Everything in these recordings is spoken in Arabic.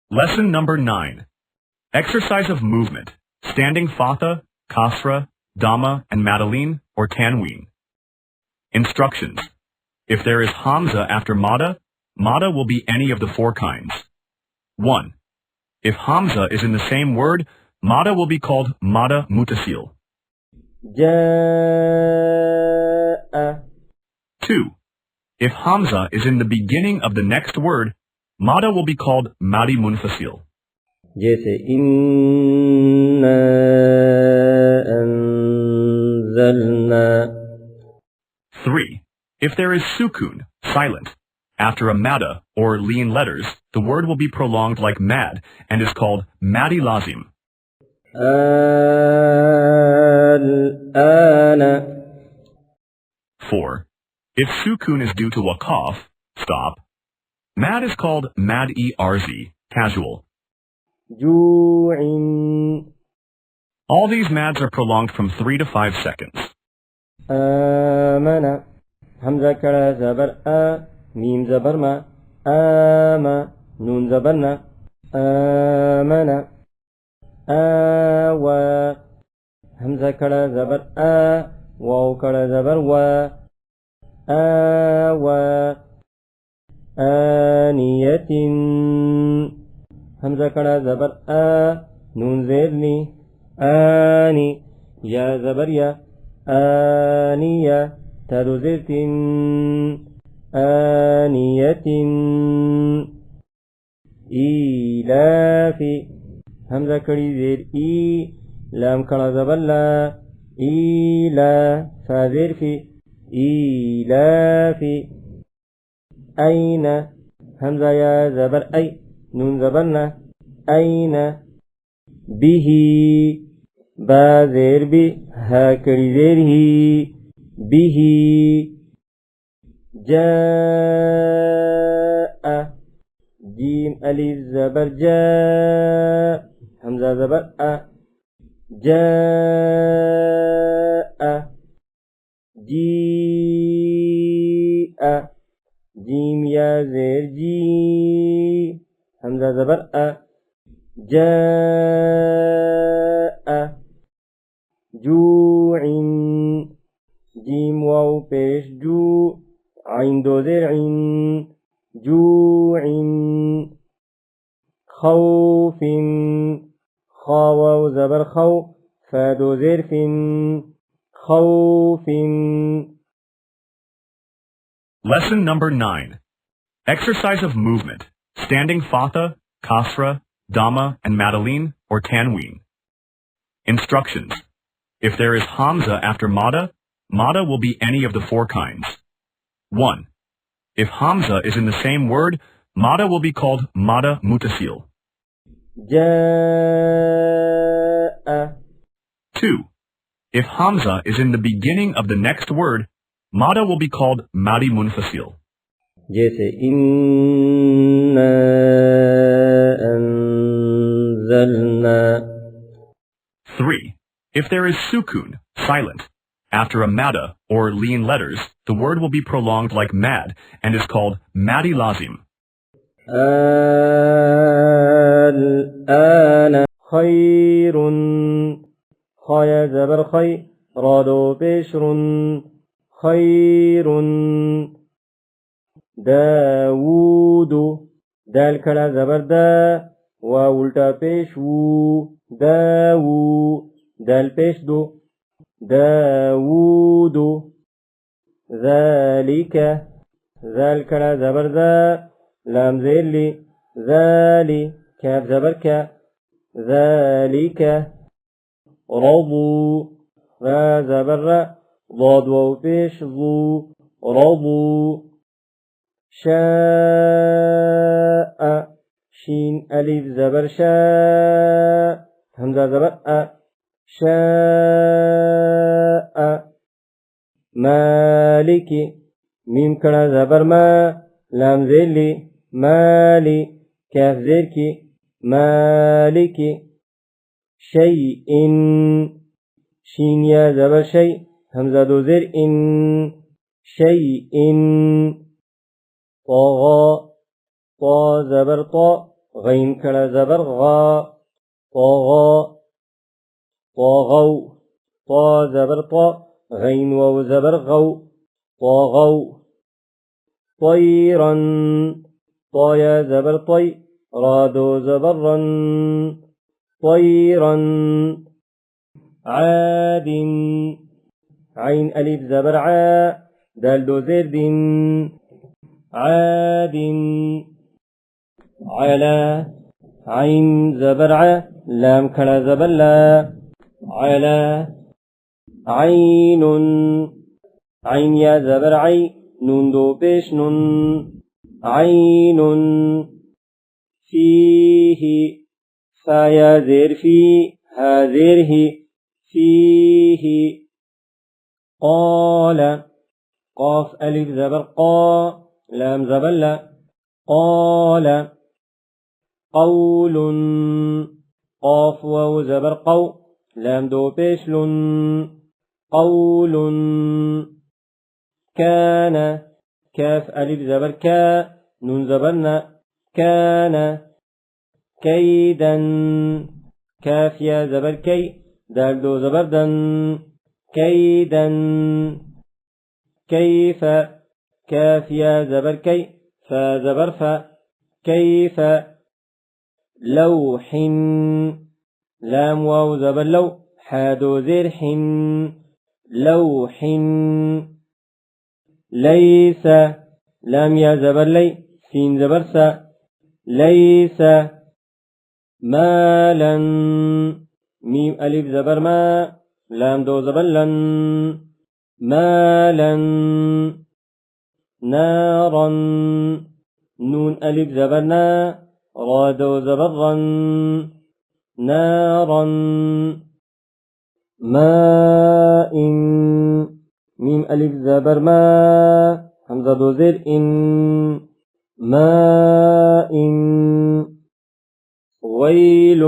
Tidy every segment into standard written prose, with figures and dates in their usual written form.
Lesson number 9. Exercise of movement. Standing fatha, kasra, dhamma, and madaleen or tanween. Instructions. If there is hamza after mada, mada will be any of the four kinds. 1. If hamza is in the same word, mada will be called mada mutasil. جاء 2. If hamza is in the beginning of the next word, mada will be called madi munfasil. जैसे إنا أنزلنا 3. If there is sukun, silent, after a mada or lean letters, the word will be prolonged like mad and is called madi lazim. الآن 4. If sukun is due to a cough, stop, mad is called mad-e-arzi, casual. جوع All these mads are prolonged from 3 to 5 seconds. آمن همزة كرا زبر ميم زبر ما نون زبرنا آمن آوى همزة كرا زبر واو كرا زبر آوى آنية همزة كرا زبر نون زيرني آني يا زبر يا آنية تادو زيرت آنية إيلاف همزة كري زير لام كرا زبر لا إيلا فازير في إيلاف أين همزة يا زبر أي نون زبرنا أين به بازير بي هاكري زيره به جاء جيم ألف زبر جاء همزة زبر جاء جيء جيم يا زير جي همزة زبر جاء جوع جيم واو بيش جو عين دو زير عين جوع خوف خا واو زبر خو فادو زير فين خوف. Lesson number 9. Exercise of movement. Standing fatha, kasra, dhamma, and madaleen or tanween. Instructions. If there is hamza after mada, mada will be any of the four kinds. 1. If hamza is in the same word, mada will be called mada mutasil. جاء 2. If hamza is in the beginning of the next word, mada will be called madi munfasil. جيسے إنا أنزلنا 3. If there is sukun, silent, after a mada or lean letters, the word will be prolonged like mad and is called madi lazim. الآن خير خايا زبر خي رادو بشر خير داوود دال كلا زبر دا وولتا پیش وو داوو دال پیش دو داوود ذلك ذال كلا زبر دا لام زيلي ذالي كاف زبر كا ذلك رضوا را زبر ضاد وو پیش ضو رضوا شاء شين ألف زبر شاء همزة زبر شاء مالك ميم كنا زبر ما لام زيلي مالي كاف زيركي مالك شيء شين يا زبر شيء همزة دو زير إن شيء طغى طا زبر طا غين كلا زبر غا طغى طغوا طا زبر طا غين واو زبر غو طغوا طيرا طايا زبر طي رادو زبرا طيرا عاد عين ألف زبر عا دال دو زرد عاد على عين زبر ع لام كلا زبر لا على عين عين يا زبر عي نون دو بيش نون عين فيه فايا زير في ها زيره فيه قال قاف ألف زبر قا لام زبر لا قال قول قاف واو زبر قو لام دو بيشل قول كان كاف ألف زبر كا نون زبرنا كان كيدا كاف يا زبر كي دال دو زبر دن كيدا كيف كاف يا زبر كي فا زبر فا كيف لوح لام واو زبر لو حادو زرح لوح ليس لام يا زبر لي سين زبر سا ليس مالا ميم ألف زبر ما لام دو زبر لن مالا نارا نون ألف زبرنا رادو زبرا نارا ماء ميم ألف زبر ما همزة دو زر إن ماء ويل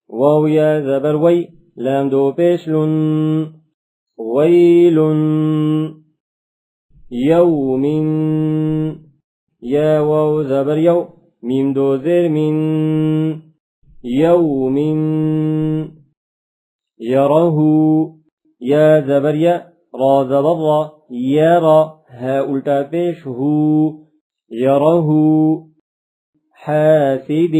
واو يا زبر وي لام دو بيشل ويل يوم يا واو زبر يو ميم دو زر من يوم يره يا زبر يا را زبر را يرى ها ألتا بيش هو يره حاسد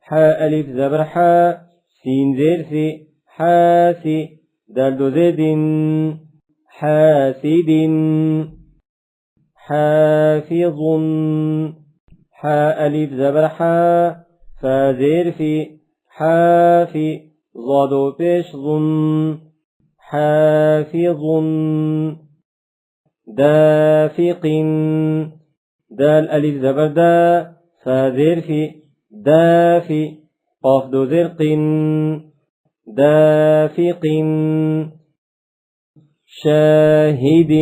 حا ألف زبر حا سين زر سي حاسي دال دو زد حاسد حافظ حا ألف زبر حا فازر في حافي ضادو بيش ظن حافظ دافق دال ألف زبر دا فازر في دافي قاف دو زرق دافق شاهد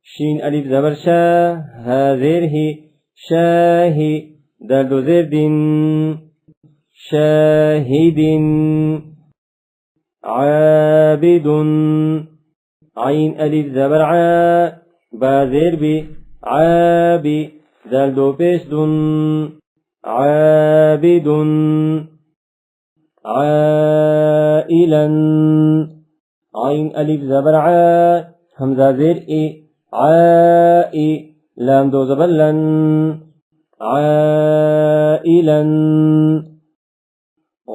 شين ألف زبر شا هذره شاهي دال دو زرد شاهد عابد عين ألف زبر عا بازر بي عابي دال دو بيش دن عابد عائلا عين ألف زبر عا همزة زر إي عائي لام دو زبر لن عائلا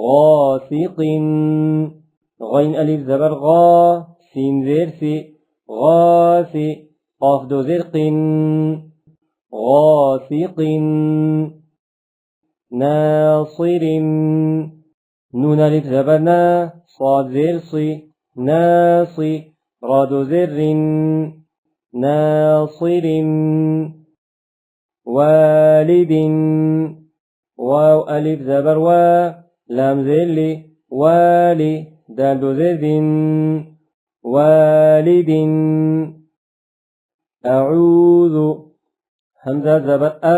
غاسق غين ألف زبر غا سين زر سي غاسي قاف دو زرق غاسق ناصر نون ألف زبرنا صاد زر صي ناصي راد زر ناصر والد واو ألف زبر وا لام زل والي دال دو زر والد أعوذ همزة زبر أ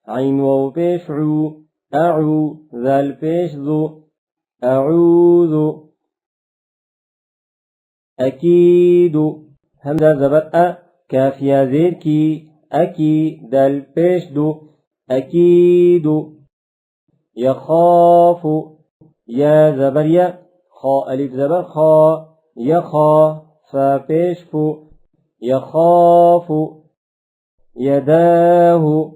عين واو بيش عو أعو ذال بيش ذو أعوذ أكيد همزة زبر أ كاف يا زير كي أكي دال بيش دو أكيد يخاف يا زبر يا خاء ألف زبر خاء يخا فبيشف يخاف يداه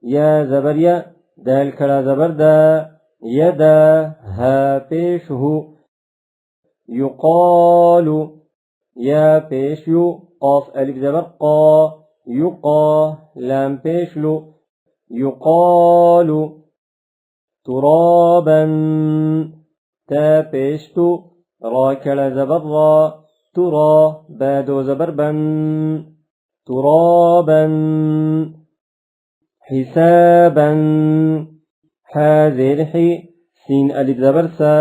يا زبر يا دال كلا زبر دا يدا ها بيشه يقال يا بيشيو قاف ألف زبر قا يقا لام بيشلو يقال ترابا تا بيشتو را كلا زبر را ترى بادو زبر بن ترابا حسابا حاذر حي سين ألف زبر سا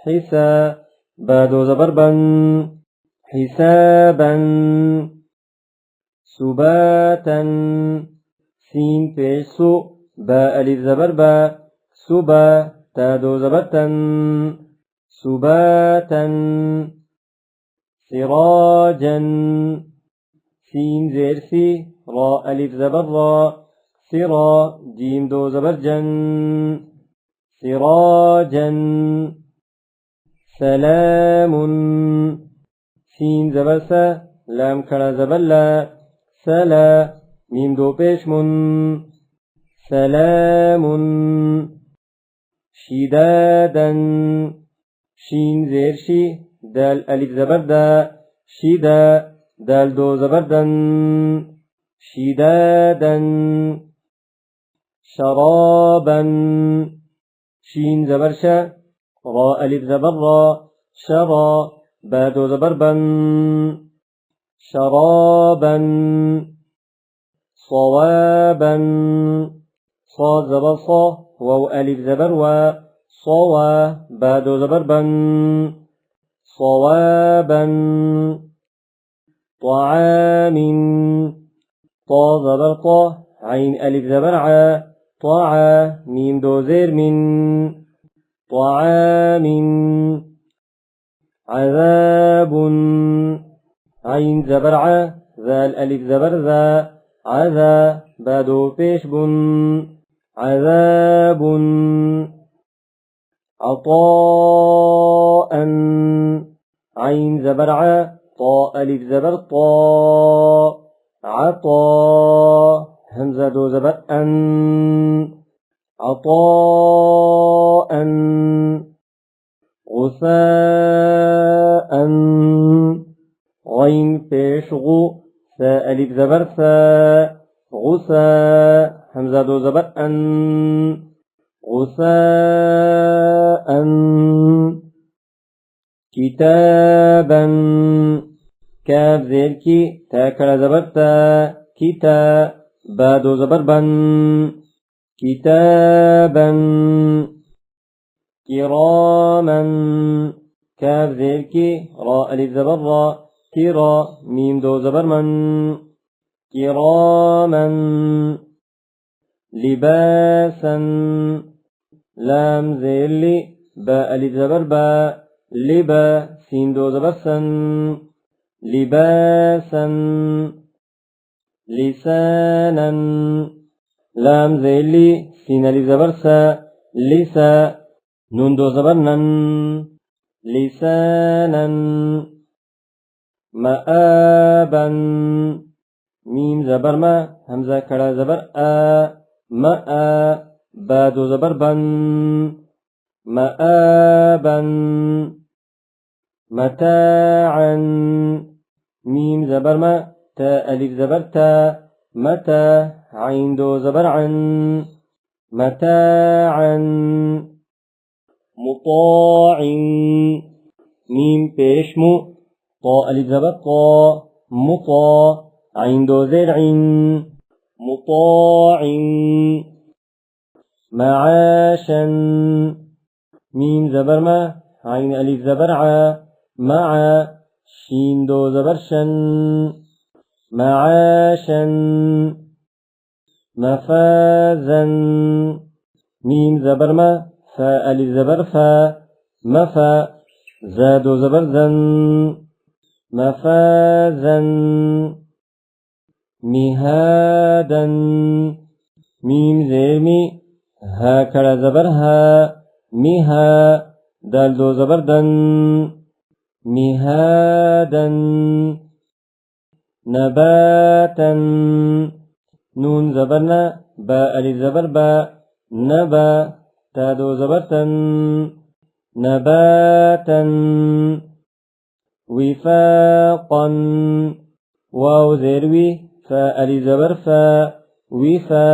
حسا بادو زبر بن حسابا سباتا سين بيسو با ألف زبر با سبا تادو زبرتا سباتا سراجا سين زيرسي را ألف زبر را سرا جيم دو زبرجا سراجا سلام سين زبرسا لام كرا زبلا سلا ميم دو بيشمن سلام شدادا شين زيرشي دال ألف زبردا شدا دال دو زبردا شدادا شرابا شين زبرشا را ألف زبر شرا بادو زبربا شرابا صوابا صاد زبر صا واو ألف زبر و صوا بادو زبربا صوابا طعام طا زبر طا عين ألف زبر ع طاعة ميم دو زير من طعام عذاب عين زبر ع ذال ألف زبر ذا عذا بادو بيش بن عذاب عطاء عين زبر ع طاء ألف زبر طاء عطاء همزة دو زبر أن عطاء غثاء غين بيشغو سا ألف زبر سا غثاء همزة دو زبر أن غثاء كتابا كاف زيركي تاكل زبر تا كتا بادو زبر بن كتابا كراما كاف زيركي را ألف زبر را كرا ميم دو زبر من كراما لباسا لام زيرلي با ألف زبر با لبا سين دو زبر سن لباسا لسانا لام زيلي سين ألف زبر سا لسا نون دو زبر نن لسانا مآبا ميم زبر ما همزة كرا زبر ماء بادو زبر بن مآبا متاعا ميم زبر ما تا ألف زبر تا متى عين دو زبر عن متاعا مطاع ميم بيشمو طا ألف زبر طا مطاع عين دو زرع مطاع معاشا ميم زبر ما عين ألف زبر ع مع شين دو زبر شن معاشا مفازا ميم زبر ما فا ألف زبر فا مفا زادو زبر زن مفازا مهادا ميم زير مي ها كلا زبر ها مها دال دو زبر دن مهادا نباتا نون زبرنا باء ألف زبر باء نبا تادو زبرتن نباتا وفاقا واو زيروي فاء ألف زبر فاء وفا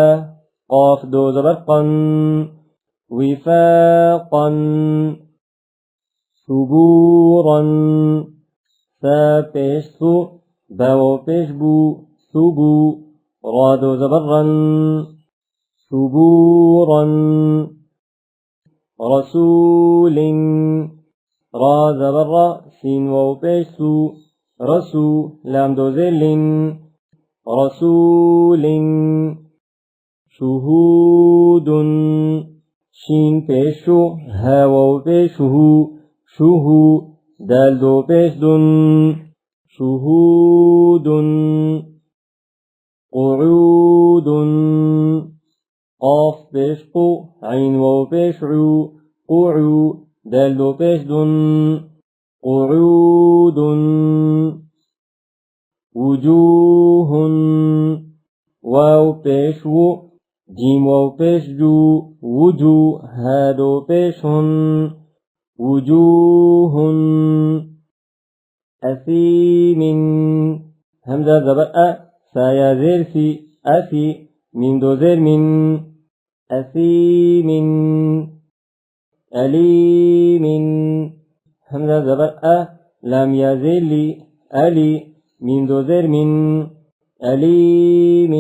قاف دو زبر قن وفاقا ثبورا ثا پیش ثو باو پیش بو ثبو را دو زبر رن ثبورا رسول را زبر را سين واو پیش سو رسو لام دو زل رسول شهود شين پیشو ها واو پیشو شهو دال دو پیش دن شهود قعود قاف پیش قو عين واو پیش عو قعو دال دو پیش دن قعود وجوه واو پیش و جيم واو پیش جو وجو هادو پیش هن وجوه أثيم همزة زبر سايا زير في أثي من دو زير من أثيم أليم همزة زبر لام يا زير لي ألي من دو زير من أليم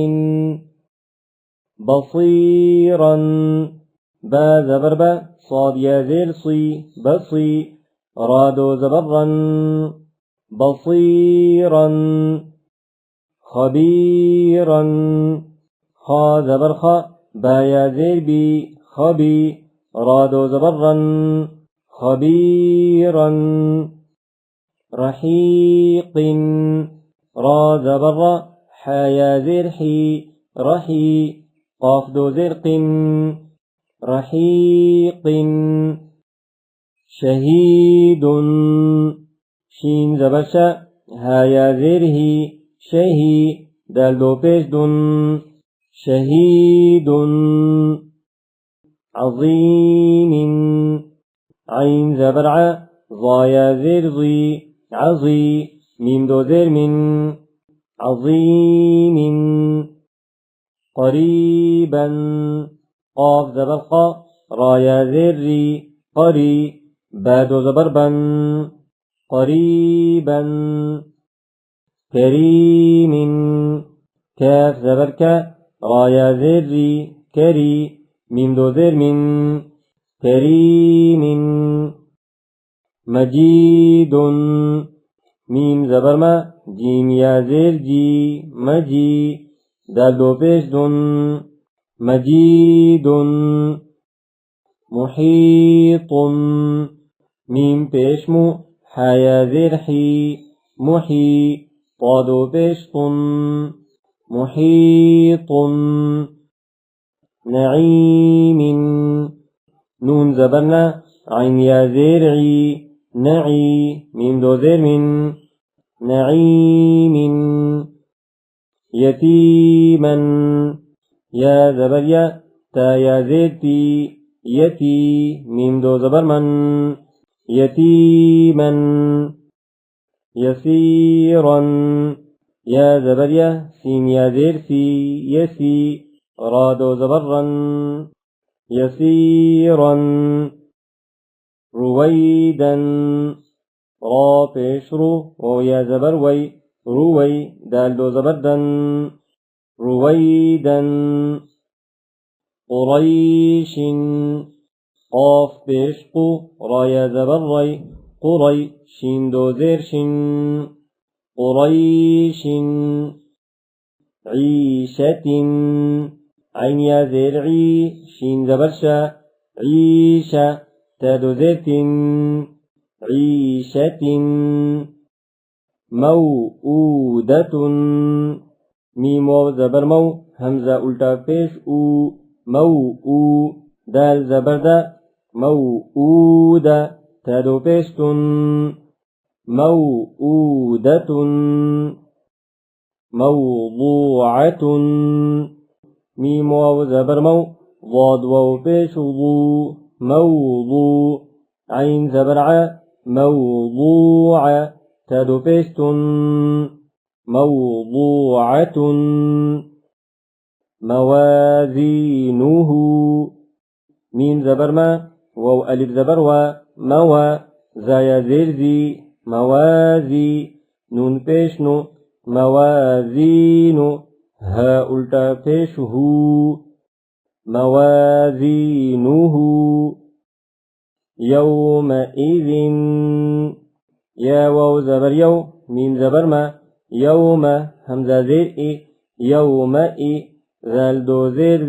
بصيرا با زبر با صاد يا زير صي بصي رادو زبرا بصيرا خبيرا خا زبر خا با يا زير بي خبي رادو زبرا خبيرا رحيق را زبر حا يا زير حي رحي قاف دو زرق رحيق شهيد شين زبشا ها يا زره شهي دال دو پیش دن شهيد عظيم عين زبرع ضا يا زر ضي عظي ميم دو زر من عظيم قريبا قاف زبرقا را يا زري قري بادو زبربا قريبا كريم كاف زبركا را يا زري كري ميم دو زر من كريم مجيد ميم زبرما جيم يا زر جي مجي دال دو پیش دن مجيد محيط ميم پیشمو حيا زر حي محي طادو پیش طن محيط نعيم نون زبرنا عين يا زرعي نعي ميم دو زر من نعيم يتيما يا زبر يا تا يا زيتي يتي ميم دو زبر من يتيما يسيرا يا زبر يا سين يا زير سي يسي را دو زبرا يسيرا رويدا را پیشرو ويا زبر وي روي دال دو زبردن رويدا قريش قاف بيشقو رايا زبري قري شين دو زيرشن قريش عيشة عين يا زرعي شين زبرشا عيشة تادو زيت عيشة موؤودة ميم واو زبر مو همزة الٹا پیش او مو او دال زبر دا مو او دا تادو پیشتن مو او دتن موضوعة ميم واو زبر مو ضاد واو پیش ضو موضوع عين زبر ع موضوع تادو پیشتن موضوعة موازينه ميم زبر ما واو ألف زبر و موا زايا زيرزي موازي نون پیشنو موازين ها الٹا پیش هو موازينه يومئذ يا واو زبر يو ميم زبر ما يوم همزة زير يومئ ذال دو زير